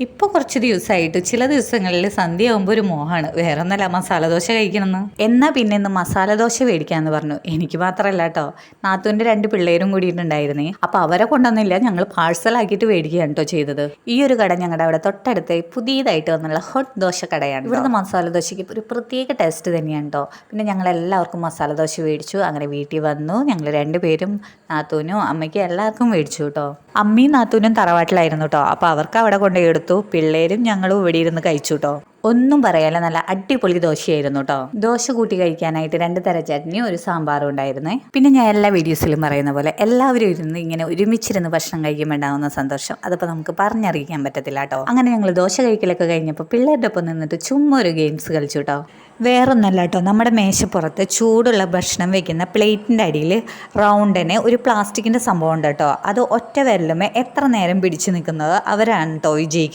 ഇപ്പോൾ കുറച്ച് ദിവസമായിട്ട് ചില ദിവസങ്ങളിൽ സന്ധ്യയാകുമ്പോൾ ഒരു മോഹമാണ് വേറെ ഒന്നല്ല മസാല ദോശ കഴിക്കണമെന്ന്. എന്നാൽ പിന്നെ ഇന്ന് മസാല ദോശ മേടിക്കാമെന്ന് പറഞ്ഞു. എനിക്ക് മാത്രമല്ല കേട്ടോ, നാത്തൂൻ്റെ 2 പിള്ളേരും കൂടിയിട്ടുണ്ടായിരുന്നേ. അപ്പോൾ അവരെ കൊണ്ടൊന്നുമില്ല, ഞങ്ങൾ പാഴ്സലാക്കിയിട്ട് മേടിക്കുകയാണ് കേട്ടോ ചെയ്തത്. ഈ ഒരു കട ഞങ്ങളുടെ അവിടെ തൊട്ടടുത്ത് പുതിയതായിട്ട് വന്നുള്ള ഹോട്ട് ദോശ കടയാണ്. ഇവിടുന്ന് മസാല ദോശയ്ക്ക് ഒരു പ്രത്യേക ടേസ്റ്റ് തന്നെയാണ് കേട്ടോ. പിന്നെ ഞങ്ങൾ എല്ലാവർക്കും മസാല ദോശ മേടിച്ചു. അങ്ങനെ വീട്ടിൽ വന്നു. ഞങ്ങൾ 2 പേരും, നാത്തൂനും അമ്മയ്ക്കും എല്ലാവർക്കും മേടിച്ചു കേട്ടോ. അമ്മയും നാത്തൂനും തറവാട്ടിലായിരുന്നു കേട്ടോ. അപ്പോൾ അവർക്ക് അവിടെ കൊണ്ടുപോയി എടുത്തു. പിള്ളേരും ഞങ്ങളും ഇവിടെ ഇരുന്ന് കഴിച്ചു കേട്ടോ. ഒന്നും പറയാല്ല, നല്ല അടിപൊളി ദോശയായിരുന്നു കേട്ടോ. ദോശ കൂട്ടി കഴിക്കാനായിട്ട് 2 തരം ചട്നിയും ഒരു സാമ്പാറും ഉണ്ടായിരുന്നേ. പിന്നെ ഞാൻ എല്ലാ വീഡിയോസിലും പറയുന്ന പോലെ എല്ലാവരും ഇരുന്ന് ഇങ്ങനെ ഒരുമിച്ചിരുന്ന് ഭക്ഷണം കഴിക്കുമ്പോൾ ഉണ്ടാകുന്ന സന്തോഷം അതിപ്പോൾ നമുക്ക് പറഞ്ഞറിയിക്കാൻ പറ്റത്തില്ല കേട്ടോ. അങ്ങനെ ഞങ്ങൾ ദോശ കഴിക്കലൊക്കെ കഴിഞ്ഞപ്പോൾ പിള്ളേരുടെ ഒപ്പം നിന്നിട്ട് ചുമ്മാ ഒരു ഗെയിംസ് കളിച്ചു കേട്ടോ. വേറൊന്നല്ല കേട്ടോ, നമ്മുടെ മേശപ്പുറത്ത് ചൂടുള്ള ഭക്ഷണം വെക്കുന്ന പ്ലേറ്റിൻ്റെ അടിയിൽ റൗണ്ടിന് ഒരു പ്ലാസ്റ്റിക്കിൻ്റെ സംഭവം ഉണ്ട് കേട്ടോ. അത് ഒറ്റ വിരലുമേ എത്ര നേരം പിടിച്ചു നിൽക്കുന്നത് അവരാണ് കേട്ടോ വിജയിക്കുന്നത്.